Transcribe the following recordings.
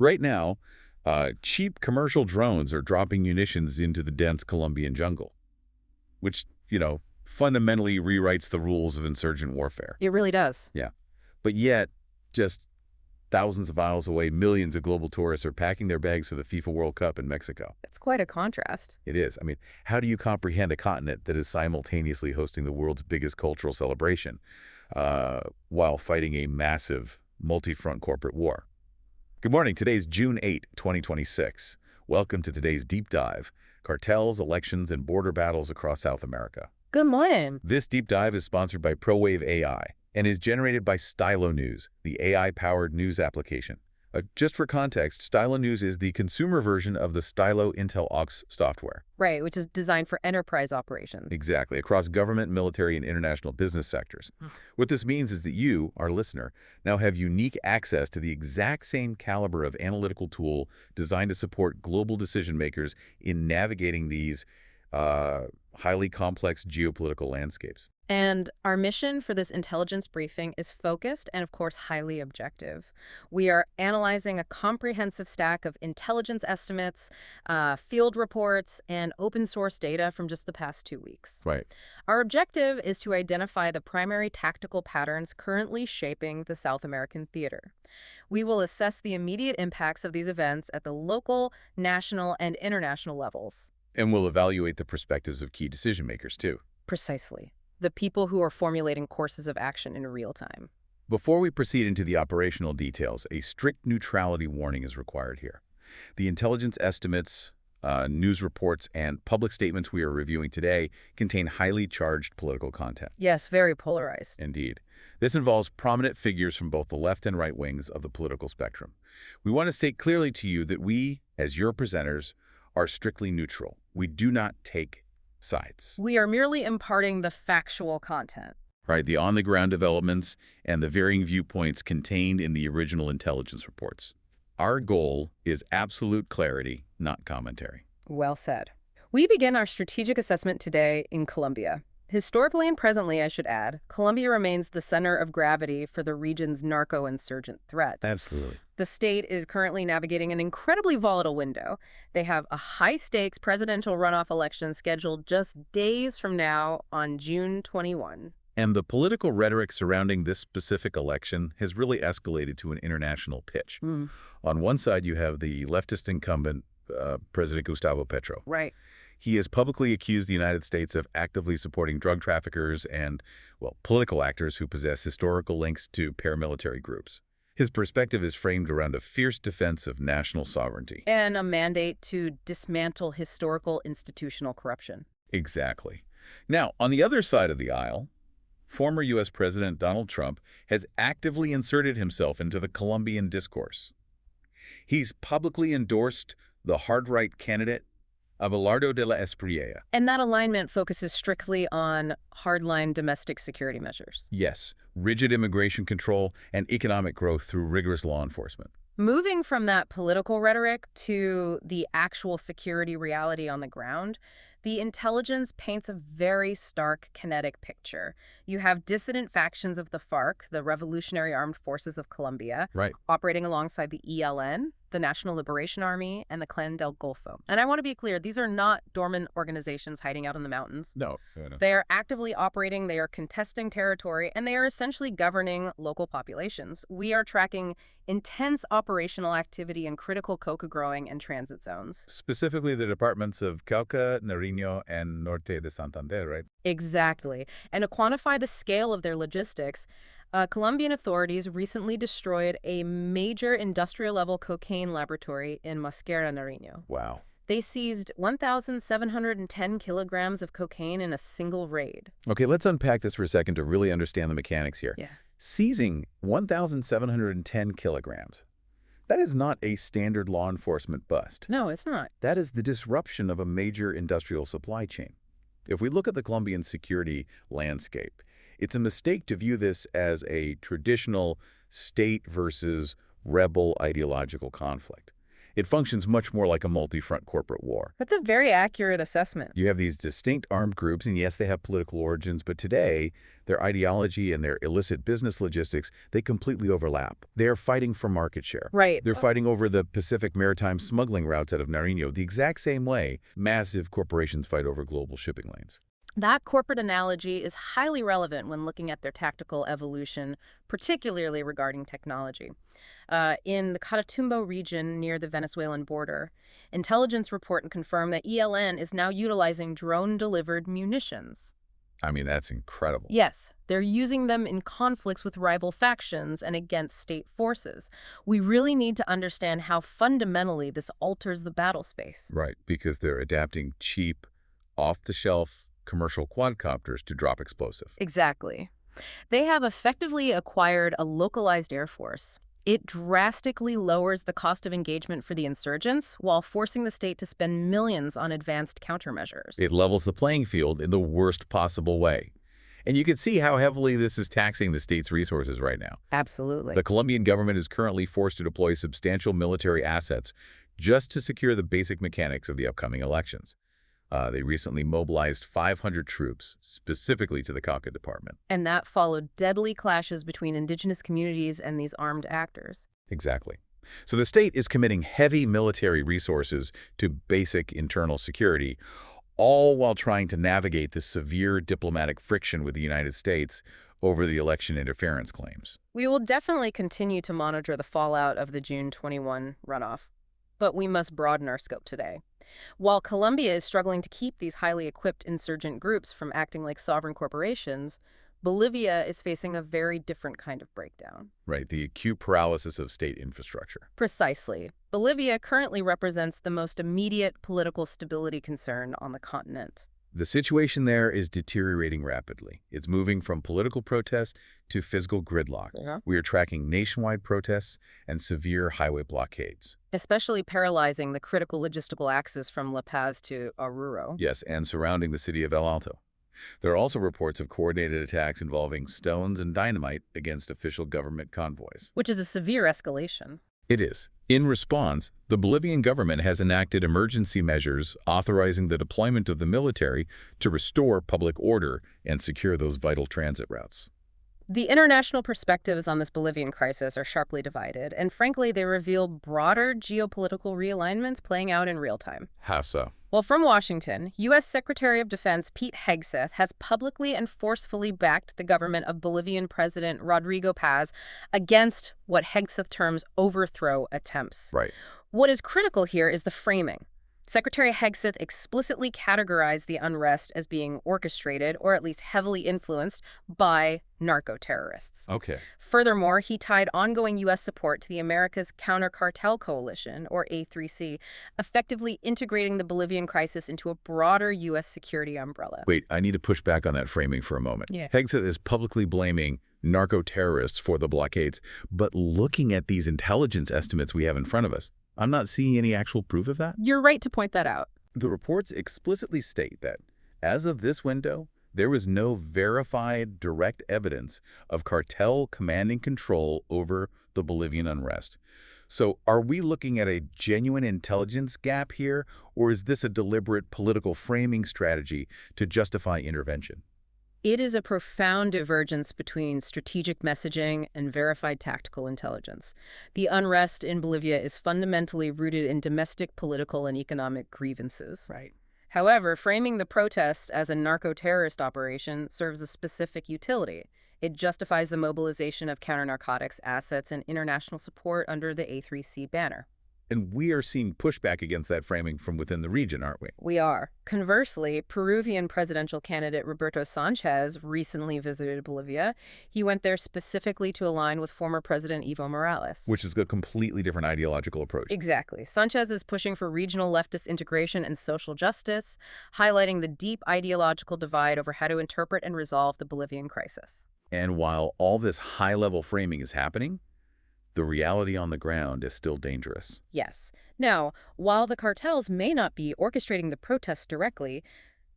Right now, cheap commercial drones are dropping munitions into the dense Colombian jungle, which, fundamentally rewrites the rules of insurgent warfare. It really does. Yeah. But yet, just thousands of miles away, millions of global tourists are packing their bags for the FIFA World Cup in Mexico. It's quite a contrast. It is. I mean, how do you comprehend a continent that is simultaneously hosting the world's biggest cultural celebration while fighting a massive multi-front corporate war? Good morning. Today's June 8, 2026. Welcome to today's deep dive, cartels, elections, and border battles across South America. Good morning. This deep dive is sponsored by ProWave AI and is generated by Stylo News, the AI-powered news application. Just for context, Stylo News is the consumer version of the Stylo Intel Aux software. Right, which is designed for enterprise operations. Exactly, across government, military, and international business sectors. What this means is that you, our listener, now have unique access to the exact same caliber of analytical tool designed to support global decision makers in navigating these highly complex geopolitical landscapes. And our mission for this intelligence briefing is focused and, of course, highly objective. We are analyzing a comprehensive stack of intelligence estimates, field reports, and open source data from just the past 2 weeks. Right. Our objective is to identify the primary tactical patterns currently shaping the South American theater. We will assess the immediate impacts of these events at the local, national, and international levels. And we'll evaluate the perspectives of key decision makers, too. Precisely. The people who are formulating courses of action in real time. Before we proceed into the operational details, a strict neutrality warning is required here. The intelligence estimates, news reports, and public statements we are reviewing today contain highly charged political content. Yes, very polarized. Indeed. This involves prominent figures from both the left and right wings of the political spectrum. We want to state clearly to you that we, as your presenters, are strictly neutral. We do not take sides. We are merely imparting the factual content. Right, the on-the-ground developments and the varying viewpoints contained in the original intelligence reports. Our goal is absolute clarity, not commentary. Well said. We begin our strategic assessment today in Colombia. Historically and presently, I should add, Colombia remains the center of gravity for the region's narco-insurgent threat. Absolutely. The state is currently navigating an incredibly volatile window. They have a high-stakes presidential runoff election scheduled just days from now on June 21. And the political rhetoric surrounding this specific election has really escalated to an international pitch. On one side, you have the leftist incumbent, President Gustavo Petro. Right. He has publicly accused the United States of actively supporting drug traffickers and, political actors who possess historical links to paramilitary groups. His perspective is framed around a fierce defense of national sovereignty. And a mandate to dismantle historical institutional corruption. Exactly. Now, on the other side of the aisle, former U.S. President Donald Trump has actively inserted himself into the Colombian discourse. He's publicly endorsed the hard-right candidate Abelardo de la Espriella. And that alignment focuses strictly on hardline domestic security measures. Yes, rigid immigration control and economic growth through rigorous law enforcement. Moving from that political rhetoric to the actual security reality on the ground, the intelligence paints a very stark kinetic picture. You have dissident factions of the FARC, the Revolutionary Armed Forces of Colombia, Right. operating alongside the ELN, the National Liberation Army, and the Clan del Golfo. And I want to be clear, these are not dormant organizations hiding out in the mountains. No. They are actively operating, they are contesting territory, and they are essentially governing local populations. We are tracking intense operational activity in critical coca growing and transit zones. Specifically the departments of Cauca, Nariño, and Norte de Santander, right? Exactly. And to quantify the scale of their logistics, Colombian authorities recently destroyed a major industrial-level cocaine laboratory in Mosquera, Nariño. Wow. They seized 1,710 kilograms of cocaine in a single raid. Okay, let's unpack this for a second to really understand the mechanics here. Yeah. Seizing 1,710 kilograms. That is not a standard law enforcement bust. No, it's not. That is the disruption of a major industrial supply chain. If we look at the Colombian security landscape, it's a mistake to view this as a traditional state versus rebel ideological conflict. It functions much more like a multi-front corporate war. That's a very accurate assessment. You have these distinct armed groups, and yes, they have political origins, but today, their ideology and their illicit business logistics, they completely overlap. They're fighting for market share. Right. They're fighting over the Pacific maritime smuggling routes out of Nariño the exact same way massive corporations fight over global shipping lanes. That corporate analogy is highly relevant when looking at their tactical evolution, particularly regarding technology. In the Catatumbo region near the Venezuelan border, intelligence report and confirm that ELN is now utilizing drone-delivered munitions. I mean, that's incredible. Yes, they're using them in conflicts with rival factions and against state forces. We really need to understand how fundamentally this alters the battle space. Right, because they're adapting cheap, off-the-shelf commercial quadcopters to drop explosive. Exactly. They have effectively acquired a localized air force. It drastically lowers the cost of engagement for the insurgents while forcing the state to spend millions on advanced countermeasures. It levels the playing field in the worst possible way. And you can see how heavily this is taxing the state's resources right now. Absolutely. The Colombian government is currently forced to deploy substantial military assets just to secure the basic mechanics of the upcoming elections. They recently mobilized 500 troops, specifically to the Cauca department. And that followed deadly clashes between indigenous communities and these armed actors. Exactly. So the state is committing heavy military resources to basic internal security, all while trying to navigate the severe diplomatic friction with the United States over the election interference claims. We will definitely continue to monitor the fallout of the June 21 runoff, but we must broaden our scope today. While Colombia is struggling to keep these highly equipped insurgent groups from acting like sovereign corporations, Bolivia is facing a very different kind of breakdown. Right, the acute paralysis of state infrastructure. Precisely. Bolivia currently represents the most immediate political stability concern on the continent. The situation there is deteriorating rapidly. It's moving from political protest to physical gridlock. We are tracking nationwide protests and severe highway blockades. Especially paralyzing the critical logistical axis from La Paz to Oruro. Yes, and surrounding the city of El Alto. There are also reports of coordinated attacks involving stones and dynamite against official government convoys. Which is a severe escalation. It is. In response, the Bolivian government has enacted emergency measures authorizing the deployment of the military to restore public order and secure those vital transit routes. The international perspectives on this Bolivian crisis are sharply divided, and frankly, they reveal broader geopolitical realignments playing out in real time. How so? Well, from Washington, U.S. Secretary of Defense Pete Hegseth has publicly and forcefully backed the government of Bolivian President Rodrigo Paz against what Hegseth terms overthrow attempts. Right. What is critical here is the framing. Secretary Hegseth explicitly categorized the unrest as being orchestrated, or at least heavily influenced, by narco-terrorists. Okay. Furthermore, he tied ongoing U.S. support to the America's Counter-Cartel Coalition, or A3C, effectively integrating the Bolivian crisis into a broader U.S. security umbrella. Wait, I need to push back on that framing for a moment. Yeah. Hegseth is publicly blaming narco-terrorists for the blockades, but looking at these intelligence estimates we have in front of us, I'm not seeing any actual proof of that. You're right to point that out. The reports explicitly state that, as of this window, there was no verified direct evidence of cartel commanding control over the Bolivian unrest. So are we looking at a genuine intelligence gap here, or is this a deliberate political framing strategy to justify intervention? It is a profound divergence between strategic messaging and verified tactical intelligence. The unrest in Bolivia is fundamentally rooted in domestic political and economic grievances. Right. However, framing the protests as a narco-terrorist operation serves a specific utility. It justifies the mobilization of counter-narcotics assets and international support under the A3C banner. And we are seeing pushback against that framing from within the region, aren't we? We are. Conversely, Peruvian presidential candidate Roberto Sanchez recently visited Bolivia. He went there specifically to align with former President Evo Morales. Which is a completely different ideological approach. Exactly. Sanchez is pushing for regional leftist integration and social justice, highlighting the deep ideological divide over how to interpret and resolve the Bolivian crisis. And while all this high-level framing is happening, the reality on the ground is still dangerous. Yes. Now, while the cartels may not be orchestrating the protests directly,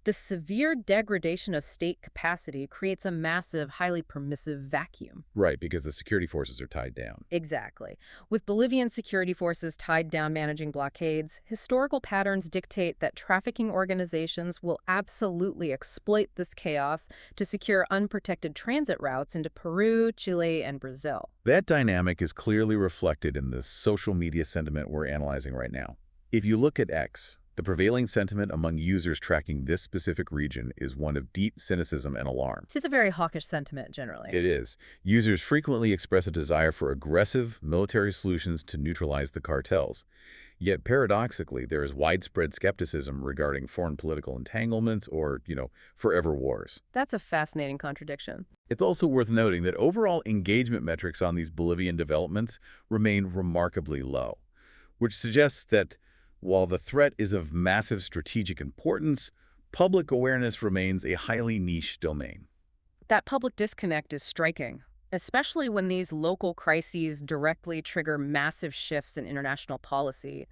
The severe degradation of state capacity creates a massive, highly permissive vacuum. Right, because the security forces are tied down. Exactly. With Bolivian security forces tied down managing blockades, historical patterns dictate that trafficking organizations will absolutely exploit this chaos to secure unprotected transit routes into Peru, Chile, and Brazil. That dynamic is clearly reflected in the social media sentiment we're analyzing right now. If you look at X, the prevailing sentiment among users tracking this specific region is one of deep cynicism and alarm. It's a very hawkish sentiment, generally. It is. Users frequently express a desire for aggressive military solutions to neutralize the cartels. Yet paradoxically, there is widespread skepticism regarding foreign political entanglements or, forever wars. That's a fascinating contradiction. It's also worth noting that overall engagement metrics on these Bolivian developments remain remarkably low, which suggests that while the threat is of massive strategic importance, public awareness remains a highly niche domain. That public disconnect is striking, especially when these local crises directly trigger massive shifts in international policy.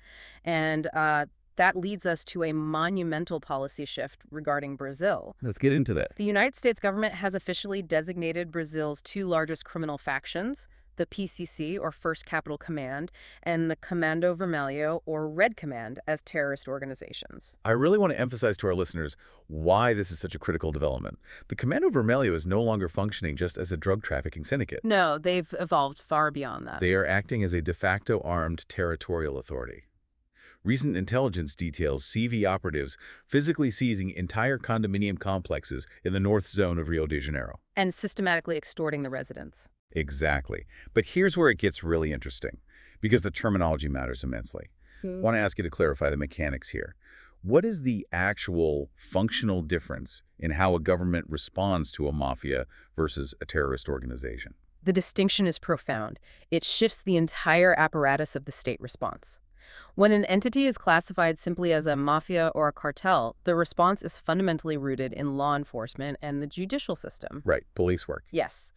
And that leads us to a monumental policy shift regarding Brazil. Let's get into that. The United States government has officially designated Brazil's two largest criminal factions, the PCC, or First Capital Command, and the Comando Vermelho, or Red Command, as terrorist organizations. I really want to emphasize to our listeners why this is such a critical development. The Comando Vermelho is no longer functioning just as a drug trafficking syndicate. No, they've evolved far beyond that. They are acting as a de facto armed territorial authority. Recent intelligence details CV operatives physically seizing entire condominium complexes in the north zone of Rio de Janeiro. And systematically extorting the residents. Exactly. But here's where it gets really interesting, because the terminology matters immensely. I want to ask you to clarify the mechanics here. What is the actual functional difference in how a government responds to a mafia versus a terrorist organization? The distinction is profound. It shifts the entire apparatus of the state response. When an entity is classified simply as a mafia or a cartel, the response is fundamentally rooted in law enforcement and the judicial system. Right, police work. Yes.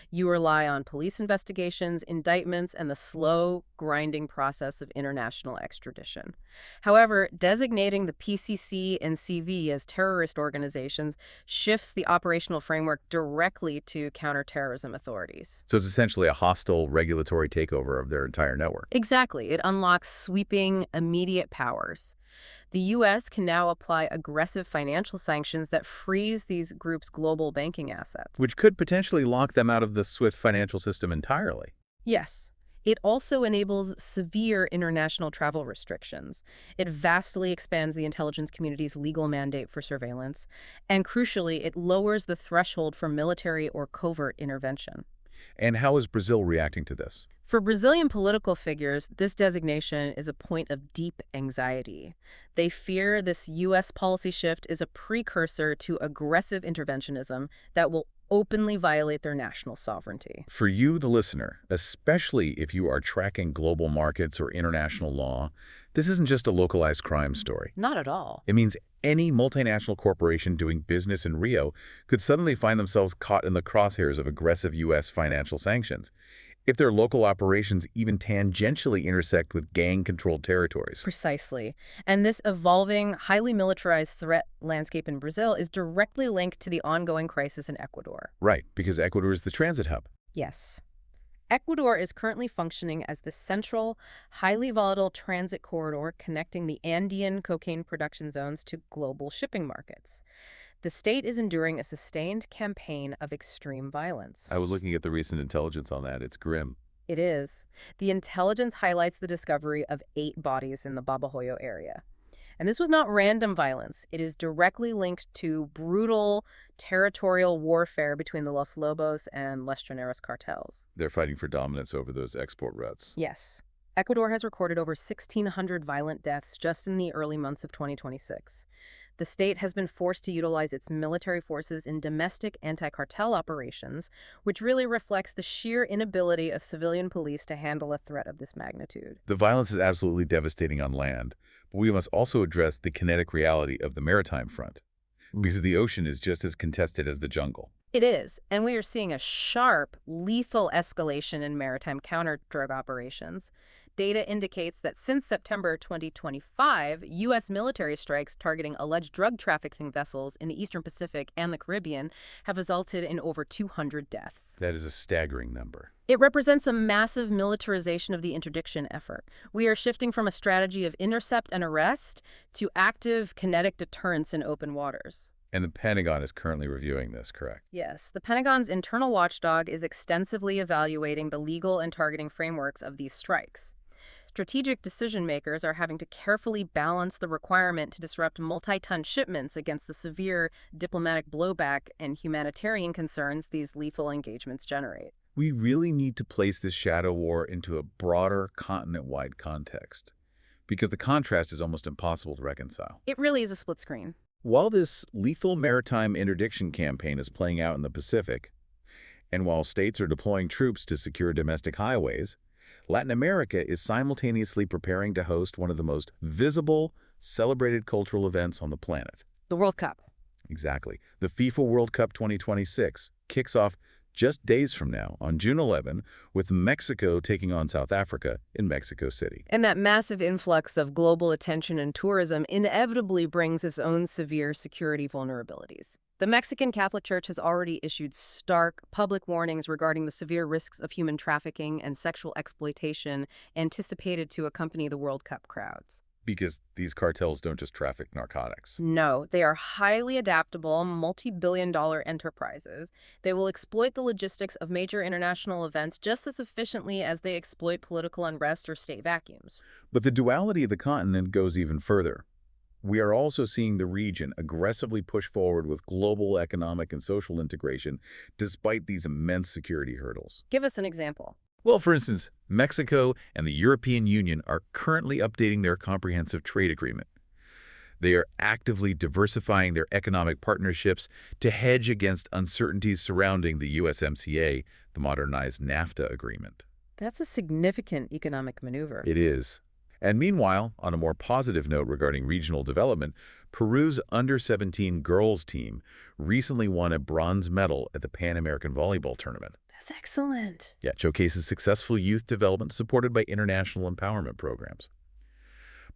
You rely on police investigations, indictments, and the slow, grinding process of international extradition. However, designating the PCC and CV as terrorist organizations shifts the operational framework directly to counterterrorism authorities. So it's essentially a hostile regulatory takeover of their entire network. Exactly. It unlocks sweeping, immediate powers. The U.S. can now apply aggressive financial sanctions that freeze these groups' global banking assets. Which could potentially lock them out of the SWIFT financial system entirely. Yes. It also enables severe international travel restrictions. It vastly expands the intelligence community's legal mandate for surveillance. And crucially, it lowers the threshold for military or covert intervention. And how is Brazil reacting to this? For Brazilian political figures, this designation is a point of deep anxiety. They fear this U.S. policy shift is a precursor to aggressive interventionism that will openly violate their national sovereignty. For you, the listener, especially if you are tracking global markets or international law, this isn't just a localized crime story. Not at all. It means any multinational corporation doing business in Rio could suddenly find themselves caught in the crosshairs of aggressive U.S. financial sanctions, if their local operations even tangentially intersect with gang-controlled territories. Precisely. And this evolving, highly militarized threat landscape in Brazil is directly linked to the ongoing crisis in Ecuador. Right, because Ecuador is the transit hub. Yes. Ecuador is currently functioning as the central, highly volatile transit corridor connecting the Andean cocaine production zones to global shipping markets. The state is enduring a sustained campaign of extreme violence. I was looking at the recent intelligence on that. It's grim. It is. The intelligence highlights the discovery of 8 bodies in the Babahoyo area. And this was not random violence. It is directly linked to brutal territorial warfare between the Los Lobos and Los Llaneros cartels. They're fighting for dominance over those export routes. Yes. Ecuador has recorded over 1,600 violent deaths just in the early months of 2026. The state has been forced to utilize its military forces in domestic anti-cartel operations, which really reflects the sheer inability of civilian police to handle a threat of this magnitude. The violence is absolutely devastating on land, but we must also address the kinetic reality of the maritime front, because the ocean is just as contested as the jungle. It is, and we are seeing a sharp, lethal escalation in maritime counter-drug operations. Data indicates that since September 2025, U.S. military strikes targeting alleged drug trafficking vessels in the Eastern Pacific and the Caribbean have resulted in over 200 deaths. That is a staggering number. It represents a massive militarization of the interdiction effort. We are shifting from a strategy of intercept and arrest to active, kinetic deterrence in open waters. And the Pentagon is currently reviewing this, correct? Yes, the Pentagon's internal watchdog is extensively evaluating the legal and targeting frameworks of these strikes. Strategic decision makers are having to carefully balance the requirement to disrupt multi-ton shipments against the severe diplomatic blowback and humanitarian concerns these lethal engagements generate. We really need to place this shadow war into a broader, continent-wide context, because the contrast is almost impossible to reconcile. It really is a split screen. While this lethal maritime interdiction campaign is playing out in the Pacific, and while states are deploying troops to secure domestic highways, Latin America is simultaneously preparing to host one of the most visible, celebrated cultural events on the planet. The World Cup. Exactly. The FIFA World Cup 2026 kicks off just days from now, on June 11, with Mexico taking on South Africa in Mexico City. And that massive influx of global attention and tourism inevitably brings its own severe security vulnerabilities. The Mexican Catholic Church has already issued stark public warnings regarding the severe risks of human trafficking and sexual exploitation anticipated to accompany the World Cup crowds. Because these cartels don't just traffic narcotics. No, they are highly adaptable, multi-billion-dollar enterprises. They will exploit the logistics of major international events just as efficiently as they exploit political unrest or state vacuums. But the duality of the continent goes even further. We are also seeing the region aggressively push forward with global economic and social integration despite these immense security hurdles. Give us an example. Well, for instance, Mexico and the European Union are currently updating their comprehensive trade agreement. They are actively diversifying their economic partnerships to hedge against uncertainties surrounding the USMCA, the modernized NAFTA agreement. That's a significant economic maneuver. It is. And meanwhile, on a more positive note regarding regional development, Peru's under-17 girls team recently won a bronze medal at the Pan American Volleyball Tournament. That's excellent. Yeah, it showcases successful youth development supported by international empowerment programs.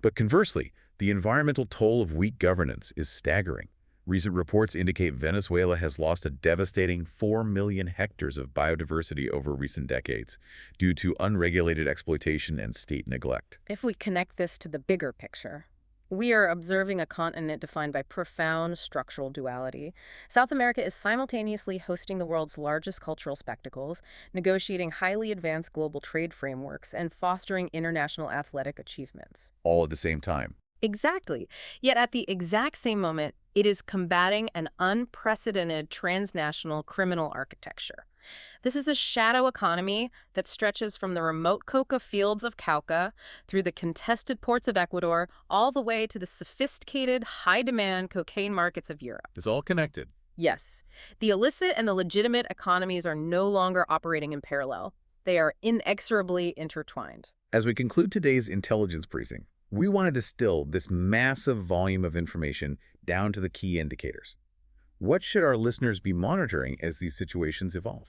But conversely, the environmental toll of weak governance is staggering. Recent reports indicate Venezuela has lost a devastating 4 million hectares of biodiversity over recent decades due to unregulated exploitation and state neglect. If we connect this to the bigger picture, we are observing a continent defined by profound structural duality. South America is simultaneously hosting the world's largest cultural spectacles, negotiating highly advanced global trade frameworks, and fostering international athletic achievements. All at the same time. Exactly. Yet at the exact same moment, it is combating an unprecedented transnational criminal architecture. This is a shadow economy that stretches from the remote coca fields of Cauca through the contested ports of Ecuador, all the way to the sophisticated, high-demand cocaine markets of Europe. It's all connected. Yes. The illicit and the legitimate economies are no longer operating in parallel. They are inexorably intertwined. As we conclude today's intelligence briefing, we want to distill this massive volume of information down to the key indicators. What should our listeners be monitoring as these situations evolve?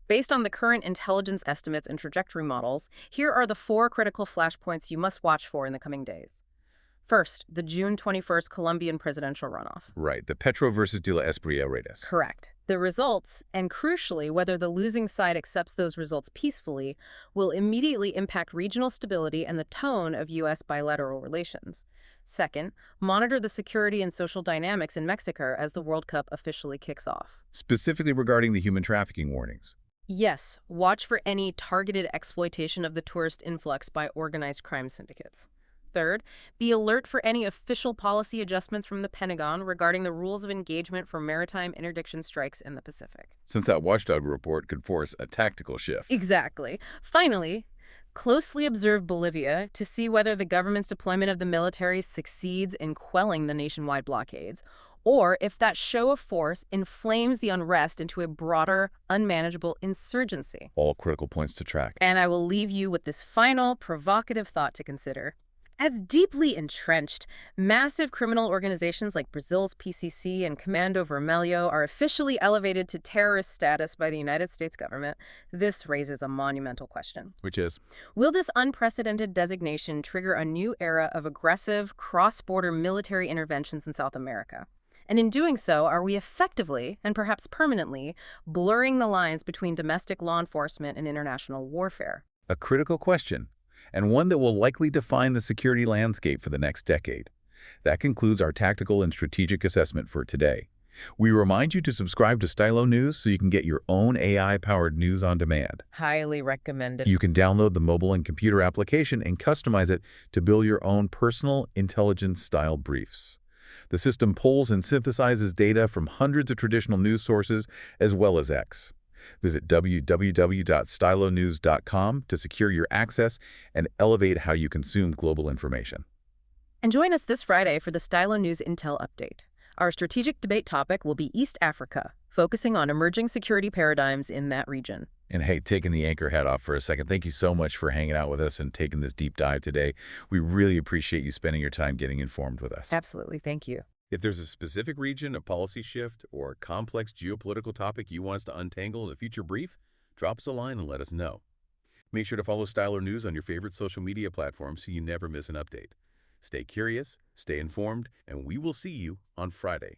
Based on the current intelligence estimates and trajectory models, here are the 4 critical flashpoints you must watch for in the coming days. First, the June 21st Colombian presidential runoff. Right, the Petro versus de la Espriella race. Correct. The results, and crucially, whether the losing side accepts those results peacefully, will immediately impact regional stability and the tone of U.S. bilateral relations. Second, monitor the security and social dynamics in Mexico as the World Cup officially kicks off. Specifically regarding the human trafficking warnings. Yes, watch for any targeted exploitation of the tourist influx by organized crime syndicates. Third, be alert for any official policy adjustments from the Pentagon regarding the rules of engagement for maritime interdiction strikes in the Pacific. Since that watchdog report could force a tactical shift. Exactly. Finally, closely observe Bolivia to see whether the government's deployment of the military succeeds in quelling the nationwide blockades, or if that show of force inflames the unrest into a broader, unmanageable insurgency. All critical points to track. And I will leave you with this final, provocative thought to consider. As deeply entrenched, massive criminal organizations like Brazil's PCC and Comando Vermelho are officially elevated to terrorist status by the United States government. This raises a monumental question. Which is, Will this unprecedented designation trigger a new era of aggressive, cross-border military interventions in South America? And in doing so, are we effectively, and perhaps permanently, blurring the lines between domestic law enforcement and international warfare? a critical question, and one that will likely define the security landscape for the next decade. That concludes our tactical and strategic assessment for today. We remind you to subscribe to Stylo News so you can get your own AI-powered news on demand. Highly recommended. You can download the mobile and computer application and customize it to build your own personal intelligence-style briefs. The system pulls and synthesizes data from hundreds of traditional news sources as well as X. Visit www.stylonews.com to secure your access and elevate how you consume global information. And join us this Friday for the Stylo News Intel update. Our strategic debate topic will be East Africa, focusing on emerging security paradigms in that region. And hey, taking the anchor hat off for a second, thank you so much for hanging out with us and taking this deep dive today. We really appreciate you spending your time getting informed with us. Absolutely. Thank you. If there's a specific region, a policy shift, or a complex geopolitical topic you want us to untangle in a future brief, drop us a line and let us know. Make sure to follow Stylo News on your favorite social media platforms so you never miss an update. Stay curious, stay informed, and we will see you on Friday.